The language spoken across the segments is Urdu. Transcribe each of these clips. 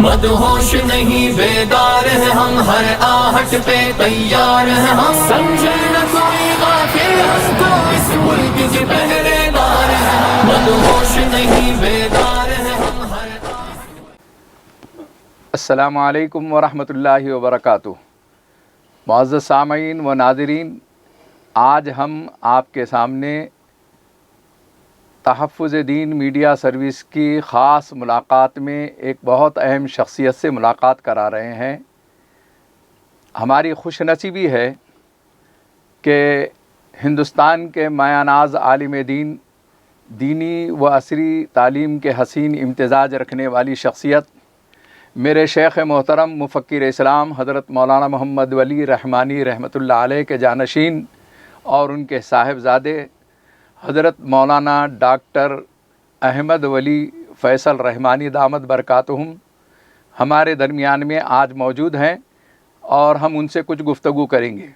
مدہوش نہیں بیدار ہیں ہم، ہر آہٹ پہ تیار ہیں ہم، سمجھے نہ کوئی غافل ہم کو اس ملک کے پہرے دار ہیں ہم، مدہوش نہیں بیدار ہیں ہم ہر السلام علیکم ورحمۃ اللہ وبرکاتہ۔ معزز سامعین و ناظرین، آج ہم آپ کے سامنے تحفظ دین میڈیا سروس کی خاص ملاقات میں ایک بہت اہم شخصیت سے ملاقات کرا رہے ہیں۔ ہماری خوش نصیبی ہے کہ ہندوستان کے مایہ ناز عالم دین، دینی و عصری تعلیم کے حسین امتزاج رکھنے والی شخصیت میرے شیخ محترم مفکر اسلام حضرت مولانا محمد ولی رحمانی رحمۃ اللہ علیہ کے جانشین اور ان کے صاحبزادے حضرت مولانا ڈاکٹر احمد ولی فیصل رحمانی دامت برکاتہم ہمارے درمیان میں آج موجود ہیں اور ہم ان سے کچھ گفتگو کریں گے۔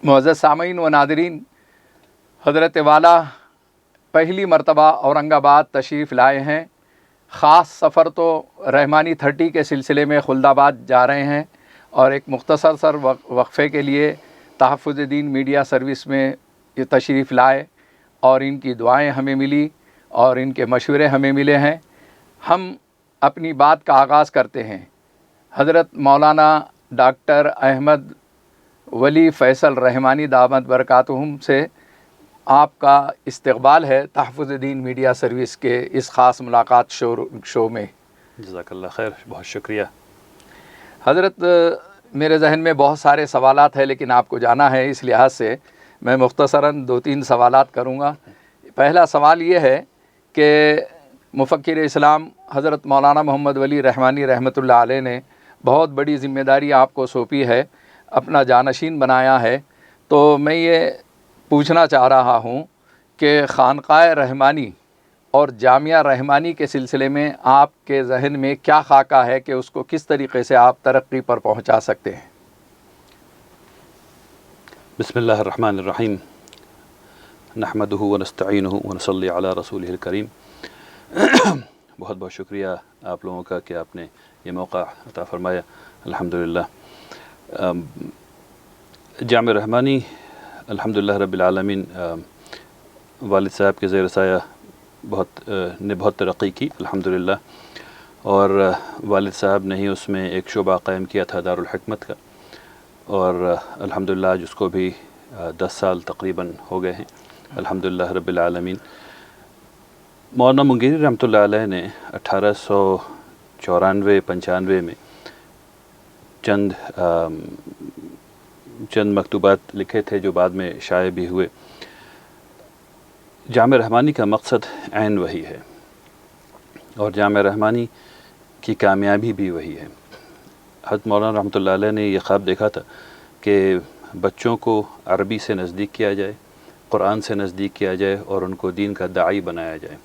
معزز سامعین و ناظرین، حضرت والا پہلی مرتبہ اورنگ آباد تشریف لائے ہیں۔ خاص سفر تو رحمانی 30 کے سلسلے میں خلد آباد جا رہے ہیں اور ایک مختصر وقفے کے لیے تحفظ دین میڈیا سروس میں یہ تشریف لائے اور ان کی دعائیں ہمیں ملی اور ان کے مشورے ہمیں ملے ہیں۔ ہم اپنی بات کا آغاز کرتے ہیں۔ حضرت مولانا ڈاکٹر احمد ولی فیصل رحمانی دامت برکاتہم سے آپ کا استقبال ہے تحفظ دین میڈیا سروس کے اس خاص ملاقات شو میں۔ جزاک اللہ خیر، بہت شکریہ حضرت، میرے ذہن میں بہت سارے سوالات ہیں لیکن آپ کو جانا ہے، اس لحاظ سے میں مختصراً 2-3 سوالات کروں گا۔ پہلا سوال یہ ہے کہ مفکر اسلام حضرت مولانا محمد ولی رحمانی رحمۃ اللہ علیہ نے بہت بڑی ذمہ داری آپ کو سونپی ہے، اپنا جانشین بنایا ہے، تو میں یہ پوچھنا چاہ رہا ہوں کہ خانقاہ رحمانی اور جامعہ رحمانی کے سلسلے میں آپ کے ذہن میں کیا خاکہ ہے کہ اس کو کس طریقے سے آپ ترقی پر پہنچا سکتے ہیں؟ بسم اللہ الرحمن الرحیم، نحمدہ ونستعینہ ونصلی علی رسولہ الکریم۔ بہت بہت شکریہ آپ لوگوں کا کہ آپ نے یہ موقع عطا فرمایا، الحمدللہ۔ جامعہ رحمانی الحمدللہ رب العالمین والد صاحب کے زیر سایہ بہت ترقی کی الحمدللہ، اور والد صاحب نے ہی اس میں ایک شعبہ قائم کیا تھا دارالحکمت کا، اور الحمدللہ آج اس کو بھی 10 سال تقریباً ہو گئے ہیں الحمدللہ رب العالمین۔ مولانا منگیری رحمۃ اللہ علیہ نے 1894-95 میں چند مکتوبات لکھے تھے جو بعد میں شائع بھی ہوئے۔ جامعہ رحمانی کا مقصد عین وہی ہے اور جامعہ رحمانی کی کامیابی بھی وہی ہے۔ حضرت مولانا رحمۃ اللہ علیہ نے یہ خواب دیکھا تھا کہ بچوں کو عربی سے نزدیک کیا جائے، قرآن سے نزدیک کیا جائے اور ان کو دین کا داعی بنایا جائے۔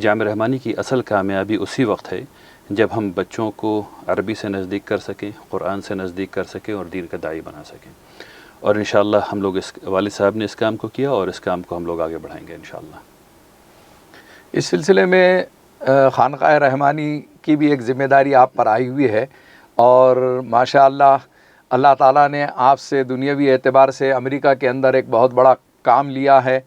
جامعہ رحمانی کی اصل کامیابی اسی وقت ہے جب ہم بچوں کو عربی سے نزدیک کر سکیں، قرآن سے نزدیک کر سکیں اور دین کا داعی بنا سکیں، اور انشاءاللہ ہم لوگ والد صاحب نے اس کام کو کیا اور اس کام کو ہم لوگ آگے بڑھائیں گے انشاءاللہ۔ اس سلسلے میں خانقاہ رحمانی کی بھی ایک ذمہ داری آپ پر آئی ہوئی ہے، اور ماشاءاللہ اللہ تعالیٰ نے آپ سے دنیاوی اعتبار سے امریکہ کے اندر ایک بہت بڑا کام لیا ہے۔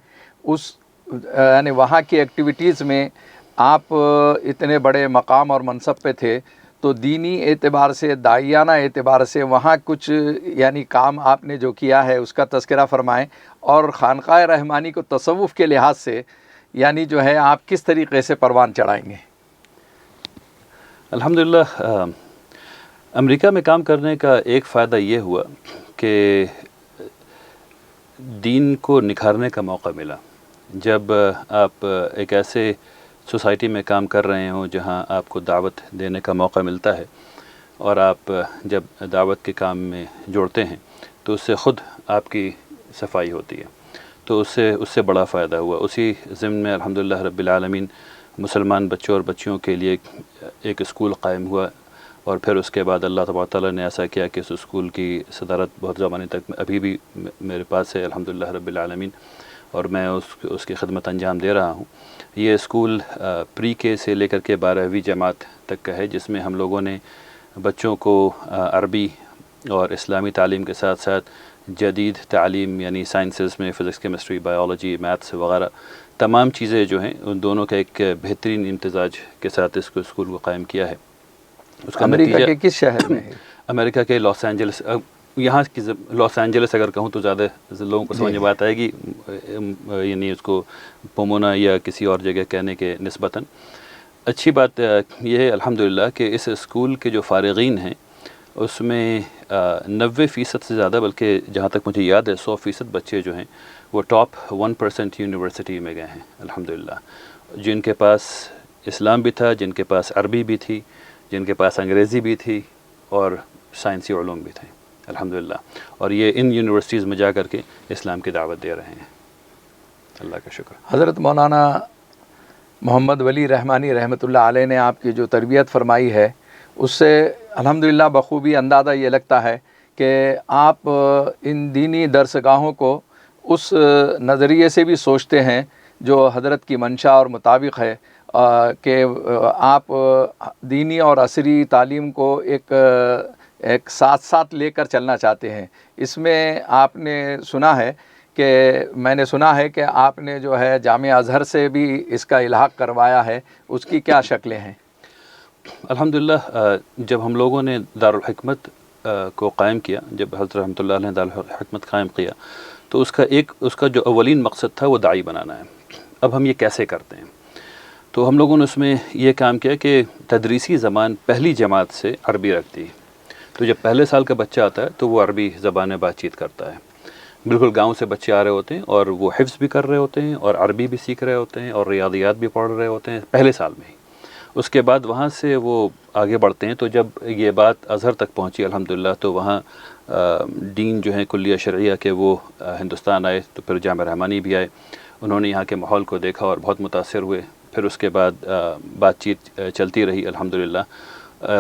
یعنی وہاں کی ایکٹیویٹیز میں آپ اتنے بڑے مقام اور منصب پہ تھے، تو دینی اعتبار سے، داعیانہ اعتبار سے وہاں کچھ یعنی کام آپ نے جو کیا ہے اس کا تذکرہ فرمائیں، اور خانقاہ رحمانی کو تصوف کے لحاظ سے یعنی جو ہے آپ کس طریقے سے پروان چڑھائیں گے؟ الحمدللہ امریکہ میں کام کرنے کا ایک فائدہ یہ ہوا کہ دین کو نکھارنے کا موقع ملا۔ جب آپ ایک ایسے سوسائٹی میں کام کر رہے ہوں جہاں آپ کو دعوت دینے کا موقع ملتا ہے، اور آپ جب دعوت کے کام میں جوڑتے ہیں تو اس سے خود آپ کی صفائی ہوتی ہے، تو اس سے بڑا فائدہ ہوا۔ اسی ضمن میں الحمدللہ رب العالمین مسلمان بچوں اور بچیوں کے لیے ایک اسکول قائم ہوا، اور پھر اس کے بعد اللہ تبارک تعالیٰ نے ایسا کیا کہ اس اسکول کی صدارت بہت زمانے تک ابھی بھی میرے پاس ہے الحمدللہ رب العالمین، اور میں اس کی خدمت انجام دے رہا ہوں. یہ اسکول پری کے سے لے کر کے 12ویں جماعت تک کا ہے، جس میں ہم لوگوں نے بچوں کو عربی اور اسلامی تعلیم کے ساتھ ساتھ جدید تعلیم یعنی سائنسز میں فزکس، کیمسٹری، بایولوجی، میتھس وغیرہ تمام چیزیں جو ہیں ان دونوں کا ایک بہترین امتزاج کے ساتھ اس کو اسکول کو قائم کیا ہے. اس کا امریکہ کے کس شہر میں ہے؟ امریکہ کے لاس اینجلس. یہاں کی لاس اینجلس اگر کہوں تو زیادہ لوگوں کو سمجھ میں بات آئے گی، یعنی اس کو پومونا یا کسی اور جگہ کہنے کے نسبتاً. اچھی بات یہ ہے الحمدللہ کہ اس اسکول کے جو فارغین ہیں اس میں 90% سے زیادہ، بلکہ جہاں تک مجھے یاد ہے 100% بچے جو ہیں وہ ٹاپ 1% یونیورسٹی میں گئے ہیں الحمدللہ، جن کے پاس اسلام بھی تھا، جن کے پاس عربی بھی تھی، جن کے پاس انگریزی بھی تھی اور سائنسی علوم بھی تھے الحمدللہ. اور یہ ان یونیورسٹیز میں جا کر کے اسلام کی دعوت دے رہے ہیں. اللہ کا شکر. حضرت مولانا محمد ولی رحمانی رحمۃ اللہ علیہ نے آپ کی جو تربیت فرمائی ہے اس سے الحمدللہ بخوبی اندازہ یہ لگتا ہے کہ آپ ان دینی درسگاہوں کو اس نظریے سے بھی سوچتے ہیں جو حضرت کی منشا اور مطابق ہے، کہ آپ دینی اور عصری تعلیم کو ایک ساتھ ساتھ لے کر چلنا چاہتے ہیں. اس میں آپ نے سنا ہے کہ میں نے سنا ہے کہ آپ نے جو ہے جامعہ ازہر سے بھی اس کا الحاق کروایا ہے، اس کی کیا شکلیں ہیں؟ الحمدللہ جب ہم لوگوں نے دارالحکمت کو قائم کیا، جب حضرت رحمۃ اللہ علیہ نے دارالحکمت قائم کیا تو اس کا جو اولین مقصد تھا وہ داعی بنانا ہے. اب ہم یہ کیسے کرتے ہیں؟ تو ہم لوگوں نے اس میں یہ کام کیا کہ تدریسی زبان پہلی جماعت سے عربی رکھ دی. تو جب پہلے سال کا بچہ آتا ہے تو وہ عربی زبان میں بات چیت کرتا ہے. بالکل گاؤں سے بچے آ رہے ہوتے ہیں اور وہ حفظ بھی کر رہے ہوتے ہیں اور عربی بھی سیکھ رہے ہوتے ہیں اور ریاضیات بھی پڑھ رہے ہوتے ہیں پہلے سال میں ہی. اس کے بعد وہاں سے وہ آگے بڑھتے ہیں. تو جب یہ بات ازہر تک پہنچی الحمدللہ تو وہاں ڈین جو ہیں کلیہ شرعیہ کے وہ ہندوستان آئے، تو پھر جامعہ رحمانی بھی آئے. انہوں نے یہاں کے ماحول کو دیکھا اور بہت متاثر ہوئے. پھر اس کے بعد بات چیت چلتی رہی الحمدللہ.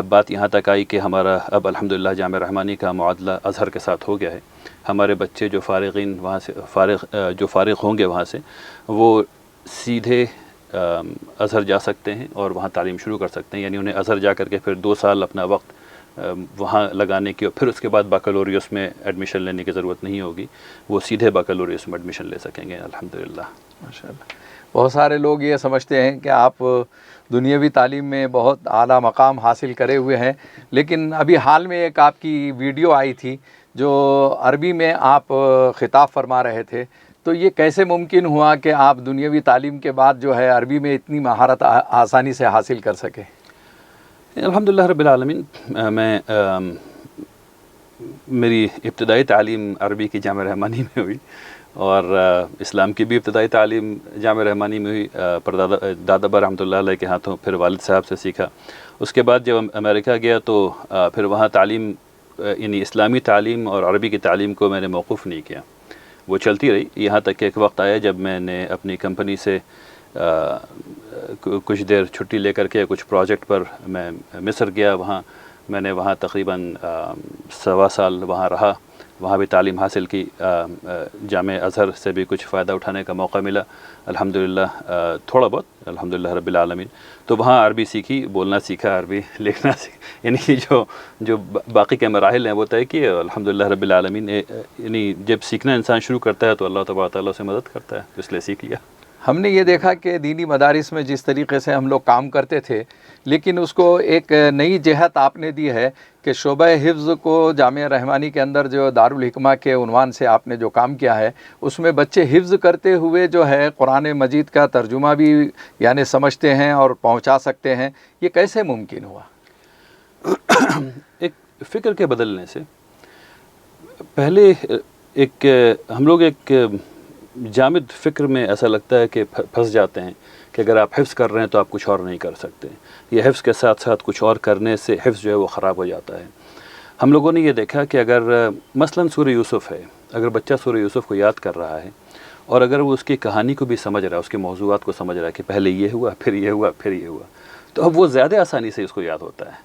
بات یہاں تک آئی کہ ہمارا اب الحمدللہ جامعہ رحمانی کا معادلہ ازہر کے ساتھ ہو گیا ہے. ہمارے بچے جو فارغین وہاں سے فارغ ہوں گے وہاں سے، وہ سیدھے ازہر جا سکتے ہیں اور وہاں تعلیم شروع کر سکتے ہیں. یعنی انہیں ازہر جا کر کے پھر 2 سال اپنا وقت وہاں لگانے کی اور پھر اس کے بعد بیکلوریوس میں ایڈمیشن لینے کی ضرورت نہیں ہوگی. وہ سیدھے بیکلوریوس میں ایڈمیشن لے سکیں گے الحمدللہ. ماشاءاللہ. بہت سارے لوگ یہ سمجھتے ہیں کہ آپ دنیاوی تعلیم میں بہت اعلیٰ مقام حاصل کرے ہوئے ہیں، لیکن ابھی حال میں ایک آپ کی ویڈیو آئی تھی جو عربی میں آپ خطاب فرما رہے تھے. تو یہ کیسے ممکن ہوا کہ آپ دنیاوی تعلیم کے بعد جو ہے عربی میں اتنی مہارت آسانی سے حاصل کر سکے؟ الحمدللہ رب العالمین. میں میری ابتدائی تعلیم عربی کی جامعہ رحمانی میں ہوئی اور اسلام کی بھی ابتدائی تعلیم جامعہ رحمانی میں ہوئی پر دادا با رحمۃ اللہ علیہ کے ہاتھوں، پھر والد صاحب سے سیکھا. اس کے بعد جب امریکہ گیا تو پھر وہاں تعلیم یعنی اسلامی تعلیم اور عربی کی تعلیم کو میں نے موقوف نہیں کیا، وہ چلتی رہی. یہاں تک کہ ایک وقت آیا جب میں نے اپنی کمپنی سے کچھ دیر چھٹی لے کر کے کچھ پروجیکٹ پر میں مصر گیا. میں نے وہاں تقریباً 1.25 سال وہاں رہا. وہاں بھی تعلیم حاصل کی. جامعہ ازہر سے بھی کچھ فائدہ اٹھانے کا موقع ملا الحمدللہ، تھوڑا بہت الحمدللہ رب العالمین. تو وہاں عربی سیکھی، بولنا سیکھا، عربی لکھنا سیکھا. یعنی جو باقی کے مراحل ہیں وہ طے کیے الحمدللہ رب العالمین. یعنی جب سیکھنا انسان شروع کرتا ہے تو اللہ تبارک تعالیٰ سے مدد کرتا ہے، اس لیے سیکھ لیا. ہم نے یہ دیکھا کہ دینی مدارس میں جس طریقے سے ہم لوگ کام کرتے تھے، لیکن اس کو ایک نئی جہت آپ نے دی ہے کہ شعبہ حفظ کو جامعہ رحمانی کے اندر جو دارالحکمہ کے عنوان سے آپ نے جو کام کیا ہے، اس میں بچے حفظ کرتے ہوئے جو ہے قرآن مجید کا ترجمہ بھی یعنی سمجھتے ہیں اور پہنچا سکتے ہیں. یہ کیسے ممکن ہوا؟ ایک فکر کے بدلنے سے. پہلے ہم لوگ ایک جامد فکر میں ایسا لگتا ہے کہ پھنس جاتے ہیں کہ اگر آپ حفظ کر رہے ہیں تو آپ کچھ اور نہیں کر سکتے. یہ حفظ کے ساتھ ساتھ کچھ اور کرنے سے حفظ جو ہے وہ خراب ہو جاتا ہے. ہم لوگوں نے یہ دیکھا کہ اگر مثلاً سورہ یوسف ہے، اگر بچہ سورہ یوسف کو یاد کر رہا ہے اور اگر وہ اس کی کہانی کو بھی سمجھ رہا ہے، اس کے موضوعات کو سمجھ رہا ہے کہ پہلے یہ ہوا، پھر یہ ہوا، پھر یہ ہوا، تو اب وہ زیادہ آسانی سے اس کو یاد ہوتا ہے.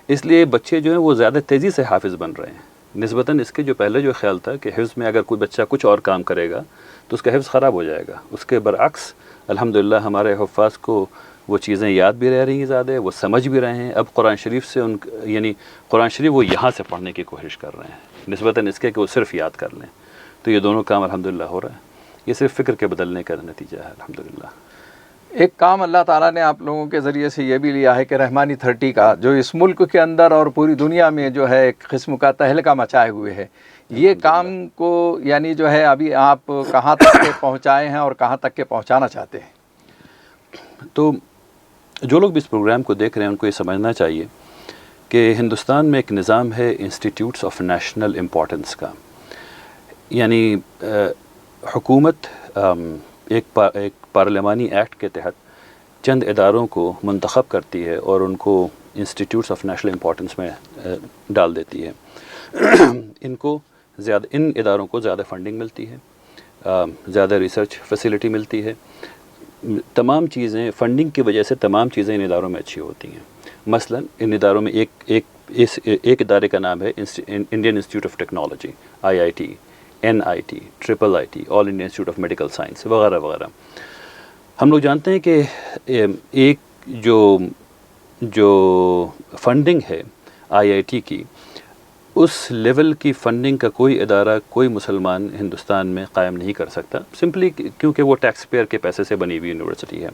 اس لیے بچے جو ہیں وہ زیادہ تیزی سے حافظ بن رہے ہیں. نسبتاً اس کے جو پہلے جو خیال تھا کہ حفظ میں اگر کوئی بچہ کچھ اور کام کرے گا تو اس کا حفظ خراب ہو جائے گا، اس کے برعکس الحمدللہ ہمارے حفاظ کو وہ چیزیں یاد بھی رہ رہی ہیں زیادہ، وہ سمجھ بھی رہے ہیں. اب قرآن شریف سے یعنی قرآن شریف وہ یہاں سے پڑھنے کی کوشش کر رہے ہیں نسبتاً اس کے کہ وہ صرف یاد کر لیں. تو یہ دونوں کام الحمدللہ ہو رہا ہے. یہ صرف فکر کے بدلنے کا نتیجہ ہے الحمدللہ. ایک کام اللہ تعالیٰ نے آپ لوگوں کے ذریعے سے یہ بھی لیا ہے کہ رحمانی 30 کا جو اس ملک کے اندر اور پوری دنیا میں جو ہے ایک قسم کا تہلکہ مچائے ہوئے ہے، یہ کام کو یعنی جو ہے ابھی آپ کہاں تک کے پہنچائے ہیں اور کہاں تک کے پہنچانا چاہتے ہیں؟ تو جو لوگ بھی اس پروگرام کو دیکھ رہے ہیں ان کو یہ سمجھنا چاہیے کہ ہندوستان میں ایک نظام ہے انسٹیٹیوٹس آف نیشنل امپورٹنس کا. یعنی حکومت ایک پارلیمانی ایکٹ کے تحت چند اداروں کو منتخب کرتی ہے اور ان کو انسٹیٹیوٹس آف نیشنل امپورٹنس میں ڈال دیتی ہے. ان اداروں کو زیادہ فنڈنگ ملتی ہے، زیادہ ریسرچ فیسلٹی ملتی ہے. تمام چیزیں فنڈنگ کی وجہ سے تمام چیزیں ان اداروں میں اچھی ہوتی ہیں. مثلا ان اداروں میں ایک ادارے کا نام ہے Indian institute of technology, IIT، NIT، IIIT، all India institute of medical science وغیرہ وغیرہ. ہم لوگ جانتے ہیں کہ ایک جو فنڈنگ ہے IIT کی، اس لیول کی فنڈنگ کا کوئی ادارہ کوئی مسلمان ہندوستان میں قائم نہیں کر سکتا، سمپلی کیونکہ وہ ٹیکس پیئر کے پیسے سے بنی ہوئی یونیورسٹی ہے.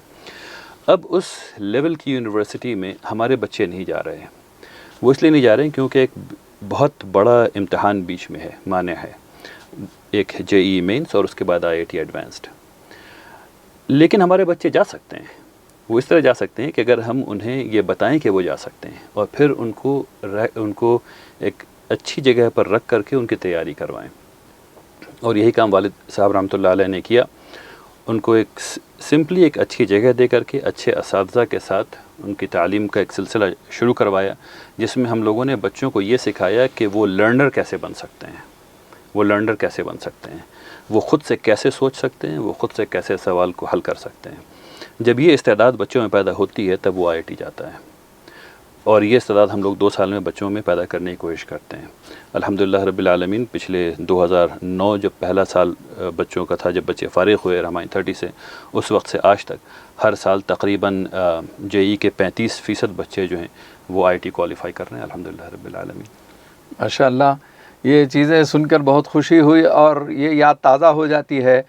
اب اس لیول کی یونیورسٹی میں ہمارے بچے نہیں جا رہے ہیں. وہ اس لیے نہیں جا رہے ہیں کیونکہ ایک بہت بڑا امتحان بیچ میں ہے، مانع ہے، ایک JEE مینس اور اس کے بعد IIT ایڈوانسڈ. لیکن ہمارے بچے جا سکتے ہیں. وہ اس طرح جا سکتے ہیں کہ اگر ہم انہیں یہ بتائیں کہ وہ جا سکتے ہیں اور پھر ان کو ایک اچھی جگہ پر رکھ کر کے ان کی تیاری کروائیں. اور یہی کام والد صاحب رحمۃ اللہ علیہ نے کیا. ان کو سمپلی ایک اچھی جگہ دے کر کے اچھے اساتذہ کے ساتھ ان کی تعلیم کا ایک سلسلہ شروع کروایا، جس میں ہم لوگوں نے بچوں کو یہ سکھایا کہ وہ لرنر کیسے بن سکتے ہیں، وہ خود سے کیسے سوچ سکتے ہیں، وہ خود سے کیسے سوال کو حل کر سکتے ہیں. جب یہ استعداد بچوں میں پیدا ہوتی ہے تب وہ IIT جاتا ہے. اور یہ استعداد ہم لوگ 2 سال میں بچوں میں پیدا کرنے کی کوشش کرتے ہیں. الحمدللہ رب العالمین پچھلے 2009 جب پہلا سال بچوں کا تھا، جب بچے فارغ ہوئے رحمانی 30 سے، اس وقت سے آج تک ہر سال تقریباً JEE کے 35% بچے جو ہیں وہ IIT کوالیفائی کر رہے ہیں الحمدللہ رب العالمین. ماشاء اللہ، یہ چیزیں سن کر بہت خوشی ہوئی اور یہ یاد تازہ ہو جاتی ہے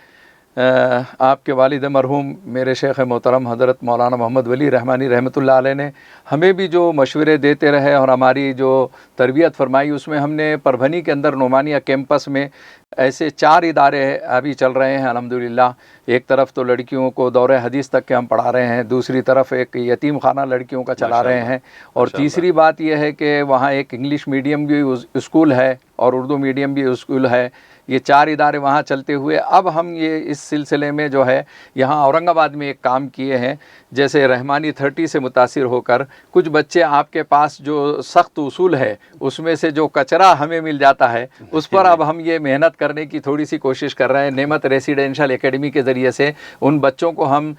آپ کے والد مرحوم میرے شیخ محترم حضرت مولانا محمد ولی رحمانی رحمۃ اللہ علیہ نے ہمیں بھی جو مشورے دیتے رہے اور ہماری جو تربیت فرمائی، اس میں ہم نے پربھنی کے اندر نعمانیہ کیمپس میں ایسے 4 ادارے ابھی چل رہے ہیں الحمدللہ. ایک طرف تو لڑکیوں کو دورہ حدیث تک کے ہم پڑھا رہے ہیں، دوسری طرف ایک یتیم خانہ لڑکیوں کا چلا رہے ہیں، اور تیسری بات یہ ہے کہ وہاں ایک انگلش میڈیم بھی اسکول ہے اور اردو میڈیم بھی اسکول ہے. یہ 4 ادارے وہاں چلتے ہوئے اب ہم یہ اس سلسلے میں جو ہے یہاں اورنگ آباد میں ایک کام کیے ہیں. جیسے رحمانی 30 سے متاثر ہو کر کچھ بچے آپ کے پاس جو سخت اصول ہے اس میں سے جو کچرا ہمیں مل جاتا ہے اس پر اب ہم یہ محنت کرنے کی تھوڑی سی کوشش کر رہے ہیں. نعمت ریسیڈینشل اکیڈمی کے ذریعے سے ان بچوں کو ہم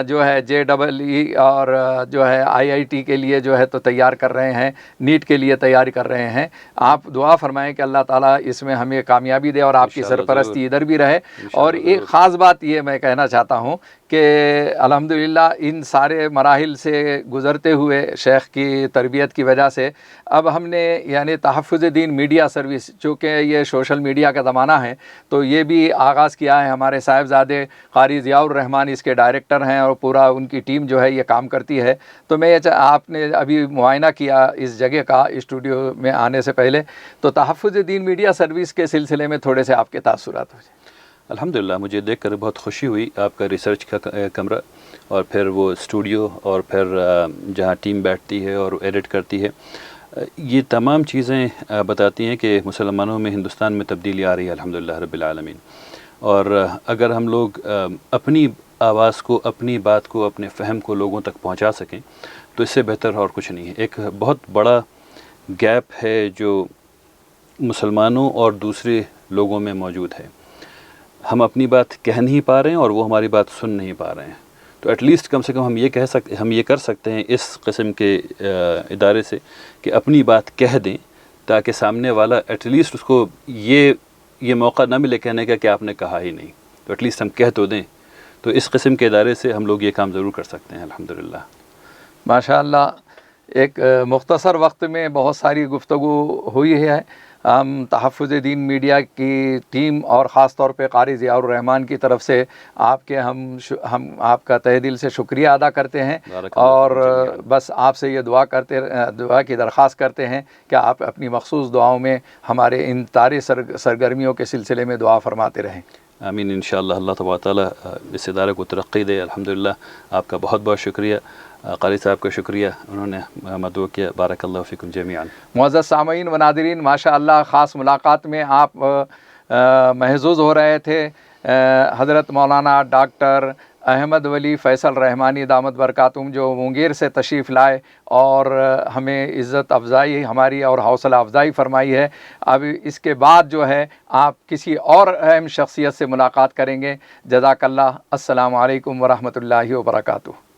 جو ہے JEE اور جو ہے IIT کے لیے جو ہے تو تیار کر رہے ہیں، نیٹ کے لیے تیاری کر رہے ہیں. آپ دعا فرمائیں کہ اللہ تعالیٰ اس میں ہمیں کامیابی دے اور آپ کی سرپرستی ادھر بھی رہے. اور ایک خاص بات یہ میں کہنا چاہتا ہوں کہ الحمدللہ ان سارے مراحل سے گزرتے ہوئے شیخ کی تربیت کی وجہ سے اب ہم نے یعنی تحفظ دین میڈیا سروس، چونکہ یہ سوشل میڈیا کا زمانہ ہے تو یہ بھی آغاز کیا ہے. ہمارے صاحبزادے قاری ضیاء الرحمان اس کے ڈائریکٹر ہیں اور پورا ان کی ٹیم جو ہے یہ کام کرتی ہے. تو میں آپ نے ابھی معائنہ کیا اس جگہ کا اسٹوڈیو میں آنے سے پہلے، تو تحفظ دین میڈیا سروس کے سلسلے میں تھوڑے سے آپ کے تاثرات ہو جائیں. الحمدللہ مجھے دیکھ کر بہت خوشی ہوئی. آپ کا ریسرچ کا کمرہ اور پھر وہ اسٹوڈیو اور پھر جہاں ٹیم بیٹھتی ہے اور ایڈٹ کرتی ہے، یہ تمام چیزیں بتاتی ہیں کہ مسلمانوں میں ہندوستان میں تبدیلی آ رہی ہے الحمدللہ رب العالمین. اور اگر ہم لوگ اپنی آواز کو، اپنی بات کو، اپنے فہم کو لوگوں تک پہنچا سکیں تو اس سے بہتر اور کچھ نہیں ہے. ایک بہت بڑا گیپ ہے جو مسلمانوں اور دوسرے لوگوں میں موجود ہے. ہم اپنی بات کہہ نہیں پا رہے ہیں اور وہ ہماری بات سن نہیں پا رہے ہیں. تو ایٹ لیسٹ کم سے کم ہم یہ کر سکتے ہیں اس قسم کے ادارے سے کہ اپنی بات کہہ دیں تاکہ سامنے والا ایٹ لیسٹ اس کو یہ موقع نہ ملے کہنے کا کہ آپ نے کہا ہی نہیں، تو ایٹ لیسٹ ہم کہہ تو دیں. تو اس قسم کے ادارے سے ہم لوگ یہ کام ضرور کر سکتے ہیں الحمدللہ. ماشاء اللہ، ایک مختصر وقت میں بہت ساری گفتگو ہوئی ہے. ہم تحفظ دین میڈیا کی ٹیم اور خاص طور پہ قاری ضیاء الرحمان کی طرف سے ہم آپ کا تہہ دل سے شکریہ ادا کرتے ہیں، اور بس آپ سے یہ دعا کی درخواست کرتے ہیں کہ آپ اپنی مخصوص دعاؤں میں ہمارے ان طاری سرگرمیوں کے سلسلے میں دعا فرماتے رہیں. آمین انشاءاللہ. اللہ تبارک تعالیٰ اس ادارے کو ترقی دے. الحمدللہ. آپ کا بہت بہت شکریہ. قاری صاحب کا شکریہ، انہوں نے مدعو کیا. بارک اللہ فیکم جمیعا. معزز سامعین و ناظرین، ماشاء اللہ خاص ملاقات میں آپ محظوظ ہو رہے تھے. حضرت مولانا ڈاکٹر احمد ولی فیصل رحمانی دامت برکاتہم جو مونگیر سے تشریف لائے اور ہمیں عزت افزائی ہماری اور حوصلہ افزائی فرمائی ہے. اب اس کے بعد جو ہے آپ کسی اور اہم شخصیت سے ملاقات کریں گے. جزاک اللہ. السلام علیکم ورحمۃ اللہ وبرکاتہ.